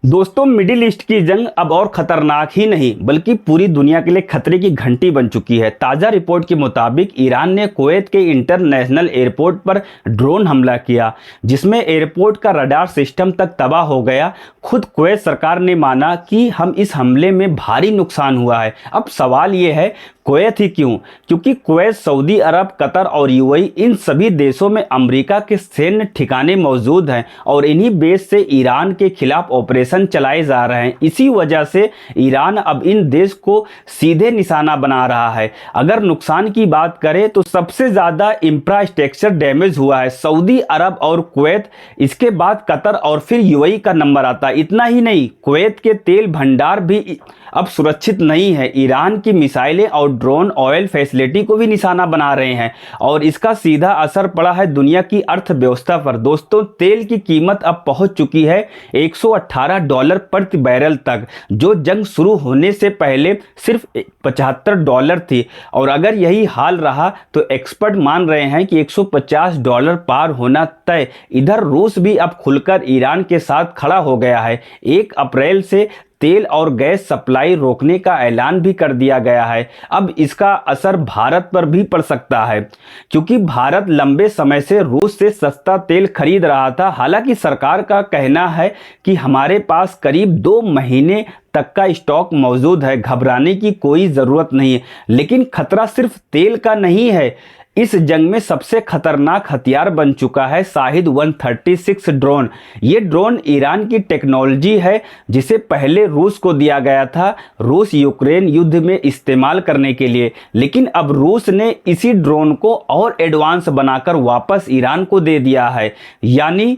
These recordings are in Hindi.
दोस्तों, मिडिल ईस्ट की जंग अब और खतरनाक ही नहीं बल्कि पूरी दुनिया के लिए खतरे की घंटी बन चुकी है। ताज़ा रिपोर्ट के मुताबिक ईरान ने कुवैत के इंटरनेशनल एयरपोर्ट पर ड्रोन हमला किया, जिसमें एयरपोर्ट का रडार सिस्टम तक तबाह हो गया। खुद कुवैत सरकार ने माना कि हम इस हमले में भारी नुकसान हुआ है। अब सवाल ये है, कुवैत ही क्यों? क्योंकि कुवैत, सऊदी अरब, कतर और यूएई, इन सभी देशों में अमेरिका के सैन्य ठिकाने मौजूद हैं और इन्हीं बेस से ईरान के खिलाफ ऑपरेशन चलाए जा रहे हैं। इसी वजह से ईरान अब इन देश को सीधे निशाना बना रहा है। अगर नुकसान की बात करें तो सबसे ज़्यादा इंफ्रास्ट्रक्चर डैमेज हुआ है सऊदी अरब और कुवैत, इसके बाद कतर और फिर यूएई का नंबर आता है। इतना ही नहीं, कुवैत के तेल भंडार भी अब सुरक्षित नहीं है। ईरान की मिसाइलें और ड्रोन ऑयल फैसिलिटी को भी निशाना बना रहे हैं और इसका सीधा असर पड़ा है दुनिया की अर्थव्यवस्था पर। दोस्तों, तेल की कीमत अब पहुंच चुकी है $118 प्रति बैरल तक, जो जंग शुरू होने से पहले सिर्फ $75 थी। और अगर यही हाल रहा तो एक्सपर्ट मान रहे हैं कि $150 पार होना तय। इधर रूस भी अब खुलकर ईरान के साथ खड़ा हो गया है। 1 अप्रैल से तेल और गैस सप्लाई रोकने का ऐलान भी कर दिया गया है। अब इसका असर भारत पर भी पड़ सकता है, क्योंकि भारत लंबे समय से रूस से सस्ता तेल खरीद रहा था। हालांकि सरकार का कहना है कि हमारे पास करीब 2 महीने तक का स्टॉक मौजूद है, घबराने की कोई ज़रूरत नहीं है। लेकिन खतरा सिर्फ तेल का नहीं है। इस जंग में सबसे खतरनाक हथियार बन चुका है शाहिद 136 ड्रोन। ये ड्रोन ईरान की टेक्नोलॉजी है, जिसे पहले रूस को दिया गया था, रूस यूक्रेन युद्ध में इस्तेमाल करने के लिए। लेकिन अब रूस ने इसी ड्रोन को और एडवांस बनाकर वापस ईरान को दे दिया है। यानी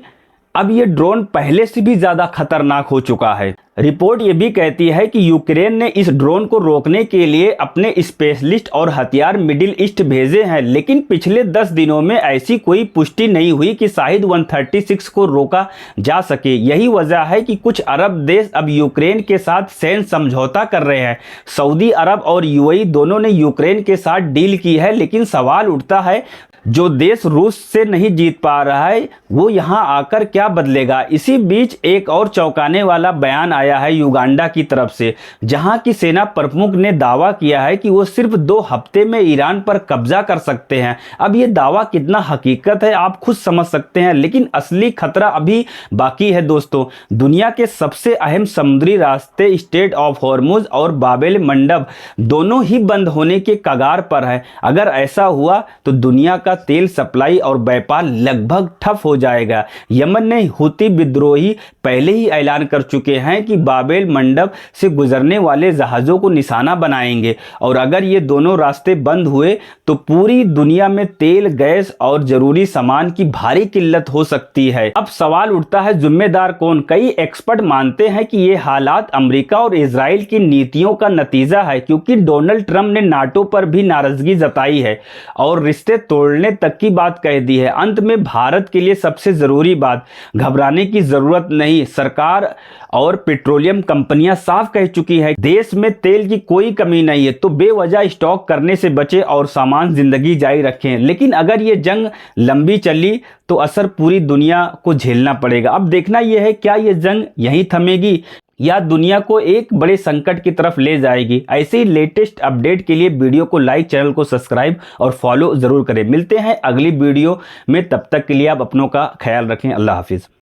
अब ये ड्रोन पहले से भी ज़्यादा खतरनाक हो चुका है। रिपोर्ट ये भी कहती है कि यूक्रेन ने इस ड्रोन को रोकने के लिए अपने स्पेशलिस्ट और हथियार मिडिल ईस्ट भेजे हैं, लेकिन पिछले 10 दिनों में ऐसी कोई पुष्टि नहीं हुई कि शाहिद 136 को रोका जा सके। यही वजह है कि कुछ अरब देश अब यूक्रेन के साथ सैन्य समझौता कर रहे हैं। सऊदी अरब और यूएई दोनों ने यूक्रेन के साथ डील की है, लेकिन सवाल उठता है, जो देश रूस से नहीं जीत पा रहा है वो यहाँ आकर क्या बदलेगा? इसी बीच एक और चौंकाने वाला बयान आया है युगांडा की तरफ से, जहाँ की सेना प्रमुख ने दावा किया है कि वो सिर्फ 2 हफ्ते में ईरान पर कब्जा कर सकते हैं। अब ये दावा कितना हकीकत है आप खुद समझ सकते हैं, लेकिन असली खतरा अभी बाकी है। दोस्तों, दुनिया के सबसे अहम समुद्री रास्ते स्ट्रेट ऑफ हॉर्मुज और बाबेल मंडब दोनों ही बंद होने के कगार पर है। अगर ऐसा हुआ तो दुनिया का तेल सप्लाई और व्यापार लगभग ठप हो जाएगा। यमन ने हुती विद्रोही पहले ही ऐलान कर चुके हैं कि बाबेल मंडब से गुजरने वाले जहाज़ों को निशाना बनाएंगे, और अगर ये दोनों रास्ते बंद हुए तो पूरी दुनिया में तेल, गैस और जरूरी सामान की भारी किल्लत हो सकती है। अब सवाल उठता है, जिम्मेदार कौन? कई एक्सपर्ट मानते हैं कि ये हालात अमेरिका और इजराइल की नीतियों का नतीजा है, क्योंकि डोनाल्ड ट्रंप ने नाटो पर भी नाराजगी जताई है और रिश्ते तोड़ने तक की बात कह दी है। अंत में भारत के लिए सबसे जरूरी बात, घबराने की जरूरत नहीं। सरकार और पेट्रोलियम कंपनियां साफ कह चुकी है, देश में तेल की कोई कमी नहीं है, तो बेवजह स्टॉक करने से बचे और सामान जिंदगी जारी रखें। लेकिन अगर ये जंग लंबी चली तो असर पूरी दुनिया को झेलना पड़ेगा। अब देखना यह है, क्या ये जंग यहीं थमेगी या दुनिया को एक बड़े संकट की तरफ ले जाएगी? ऐसे ही लेटेस्ट अपडेट के लिए वीडियो को लाइक, चैनल को सब्सक्राइब और फॉलो जरूर करें। मिलते हैं अगली वीडियो में, तब तक के लिए आप अपनों का ख्याल रखें। अल्लाह हाफिज़।